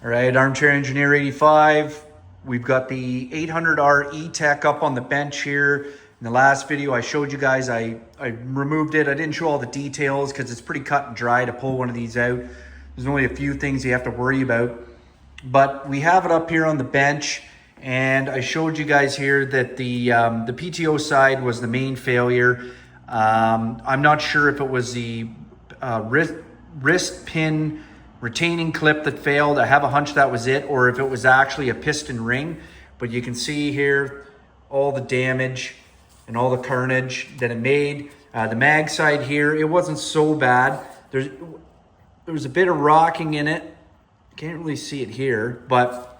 All right, Armchair Engineer 85. We've got the 800R Etec up on the bench here. In the last video I showed you guys, I removed it. I didn't show all the details because it's pretty cut and dry to pull one of these out. There's only a few things you have to worry about. But we have it up here on the bench, and I showed you guys here that the PTO side was the main failure. I'm not sure if it was the wrist pin retaining clip that failed. I have a hunch that was it, or if it was actually a piston ring. But you can see here all the damage and all the carnage that it made. The mag side here, it wasn't so bad. There was a bit of rocking in it. Can't really see it here, but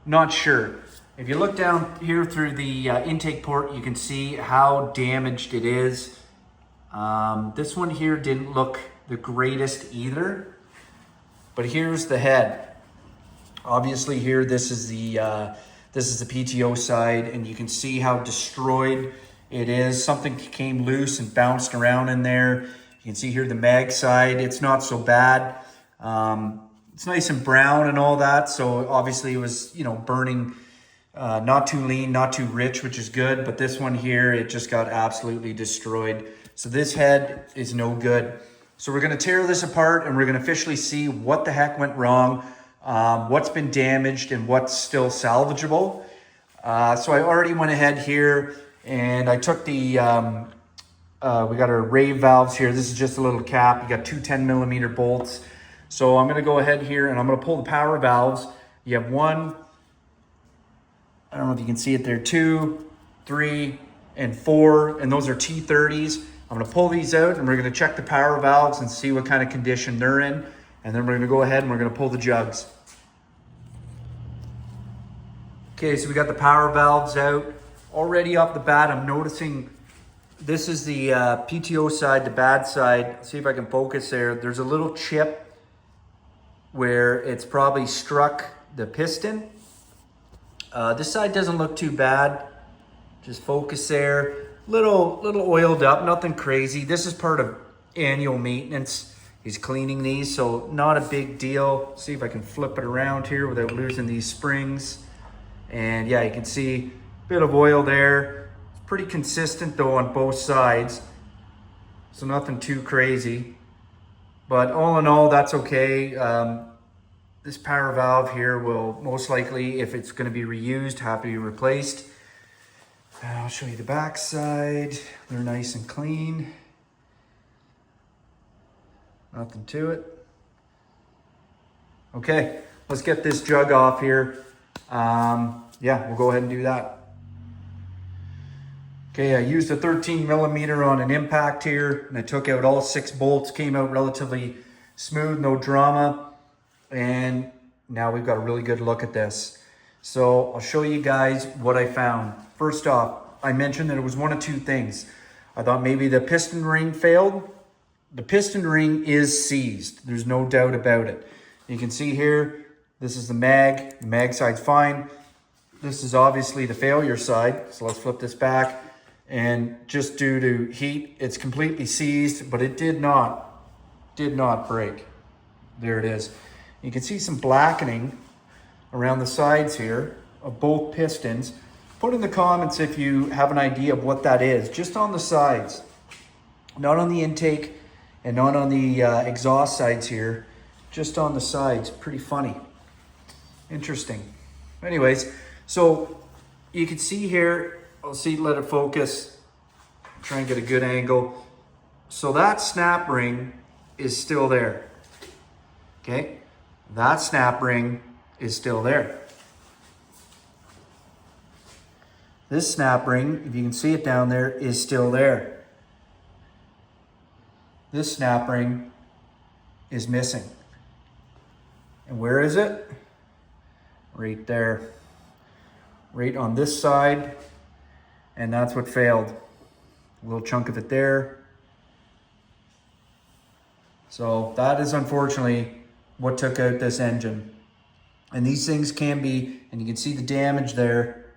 not sure. If you look down here through the intake port, you can see how damaged it is. This one here didn't look the greatest either. But here's the head. Obviously here, this is the PTO side, and you can see how destroyed it is. Something came loose and bounced around in there. You can see here the mag side, it's not so bad. It's nice and brown and all that. So obviously it was, burning, not too lean, not too rich, which is good. But this one here, it just got absolutely destroyed. So this head is no good. So we're going to tear this apart, and we're going to officially see what the heck went wrong, what's been damaged, and what's still salvageable. So I already went ahead here, and I took the, we got our rave valves here. This is just a little cap. You got two 10mm bolts. So I'm going to go ahead here, and I'm going to pull the power valves. You have one, I don't know if you can see it there, 2, 3, and 4, and those are T30s. I'm going to pull these out, and we're going to check the power valves and see what kind of condition they're in. And then we're going to go ahead and we're going to pull the jugs. Okay, so we got the power valves out. Already off the bat, I'm noticing this is the PTO side, the bad side. Let's see if I can focus there. There's a little chip where it's probably struck the piston. This side doesn't look too bad. Just focus there. Little oiled up, nothing crazy. This is part of annual maintenance. He's cleaning these, so not a big deal. See if I can flip it around here without losing these springs. And yeah, you can see a bit of oil there. It's pretty consistent though on both sides, so nothing too crazy. But all in all, that's okay. This power valve here will most likely, if it's going to be reused, have to be replaced. I'll show you the back side. They're nice and clean. Nothing to it. Okay, let's get this jug off here. Yeah, we'll go ahead and do that. Okay, I used a 13mm on an impact here, and I took out all 6 bolts. Came out relatively smooth, no drama. And now we've got a really good look at this. So I'll show you guys what I found. First off, I mentioned that it was one of two things. I thought maybe the piston ring failed. The piston ring is seized. There's no doubt about it. You can see here, this is the mag. The mag side's fine. This is obviously the failure side. So let's flip this back. And just due to heat, it's completely seized, but it did not break. There it is. You can see some blackening around the sides here of both pistons. Put in the comments if you have an idea of what that is, just on the sides, not on the intake and not on the exhaust sides here, just on the sides. Pretty funny, interesting. Anyways, so you can see here, I'll see, let it focus, try and get a good angle. So that snap ring is still there, okay? That snap ring is still there. This snap ring, if you can see it down there, is still there. This snap ring is missing. And where is it? Right there. Right on this side. And that's what failed. A little chunk of it there. So that is unfortunately what took out this engine. And these things can be, and you can see the damage there.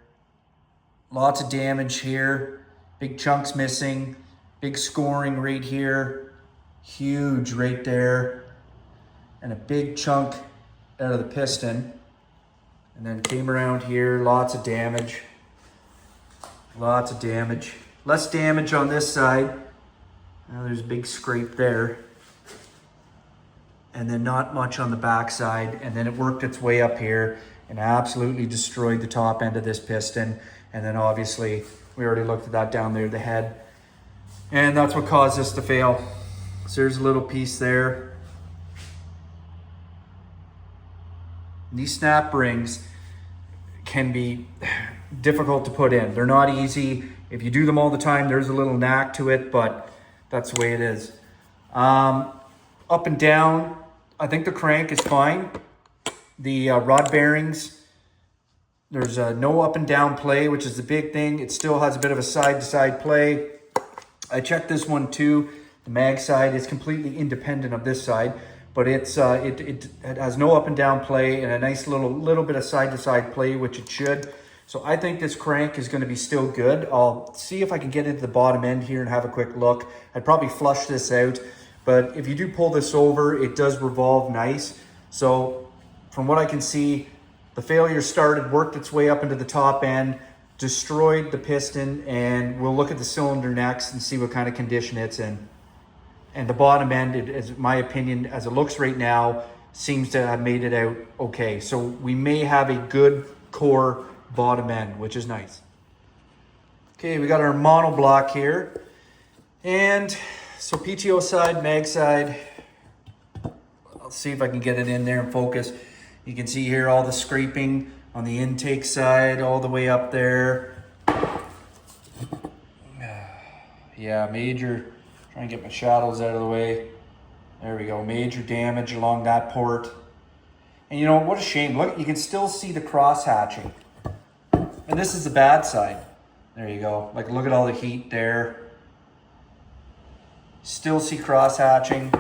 Lots of damage here. Big chunks missing. Big scoring right here. Huge right there. And a big chunk out of the piston. And then came around here, lots of damage. Lots of damage. Less damage on this side. Now there's a big scrape there. And then not much on the back side. And then it worked its way up here and absolutely destroyed the top end of this piston. And then obviously, we already looked at that down there, the head. And that's what caused this to fail. So there's a little piece there. These snap rings can be difficult to put in. They're not easy. If you do them all the time, there's a little knack to it, but that's the way it is. Up and down, I think the crank is fine. The rod bearings, there's no up and down play, which is the big thing. It still has a bit of a side-to-side play. I checked this one too. The mag side is completely independent of this side, but it has no up and down play and a nice little bit of side-to-side play, which it should. So I think this crank is going to be still good. I'll see if I can get into the bottom end here and have a quick look. I'd probably flush this out, but if you do pull this over, it does revolve nice. So from what I can see, the failure started, worked its way up into the top end, destroyed the piston, and we'll look at the cylinder next and see what kind of condition it's in. And the bottom end, in my opinion, as it looks right now, seems to have made it out okay. So we may have a good core bottom end, which is nice. Okay, we got our mono block here. And so PTO side, mag side. I'll see if I can get it in there and focus. You can see here all the scraping on the intake side, all the way up there. Yeah, major. Try and get my shadows out of the way. There we go. Major damage along that port. And you know, what a shame. Look, you can still see the cross hatching. And this is the bad side. There you go. Like, look at all the heat there. Still see cross hatching.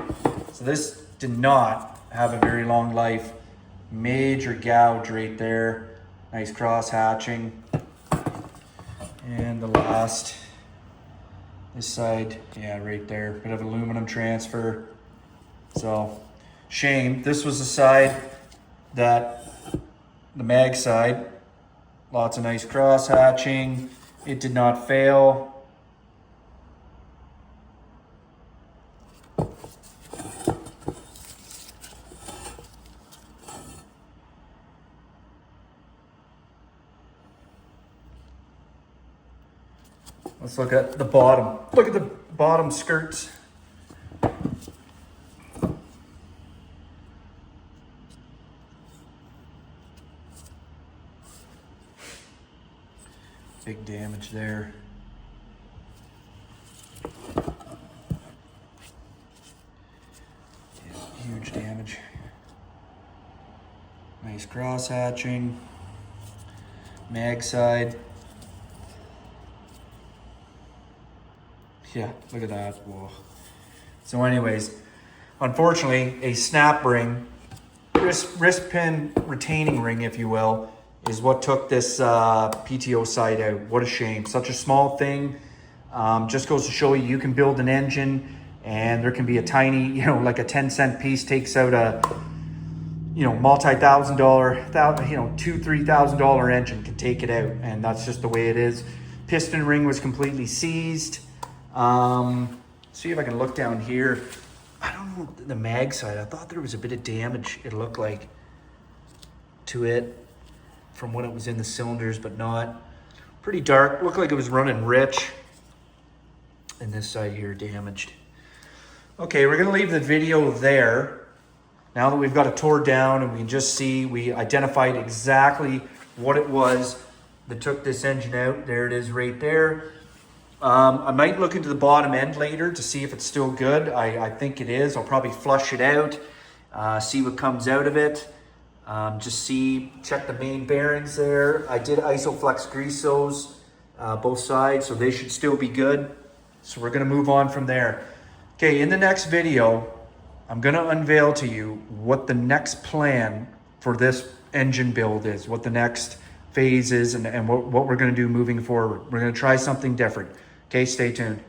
So this did not have a very long life. Major gouge right there. Nice cross hatching. And the last. This side, yeah, right there. Bit of aluminum transfer. So, shame. This was the side that, the mag side, lots of nice cross hatching. It did not fail. Let's look at the bottom. Look at the bottom skirts. Big damage there. Yeah, huge damage. Nice cross hatching. Mag side. Yeah, look at that. Whoa. So anyways, unfortunately, a snap ring, wrist pin retaining ring, if you will, is what took this PTO side out. What a shame. Such a small thing. Just goes to show you, you can build an engine and there can be a tiny, like a 10-cent piece takes out a, multi-thousand dollar, $2,000-$3,000 engine can take it out. And that's just the way it is. Piston ring was completely seized. See if I can look down here. I don't know the mag side. I thought there was a bit of damage, it looked like, to it from when it was in the cylinders, but not. Pretty dark. Looked like it was running rich. And this side here damaged. Okay, we're gonna leave the video there. Now that we've got it tore down and we can just see, we identified exactly what it was that took this engine out. There it is right there. I might look into the bottom end later to see if it's still good. I think it is. I'll probably flush it out, see what comes out of it. Check the main bearings there. I did Isoflex grease those, both sides, so they should still be good. So we're gonna move on from there. Okay, in the next video, I'm gonna unveil to you what the next plan for this engine build is, what the next phase is, and what we're gonna do moving forward. We're gonna try something different. Okay, stay tuned.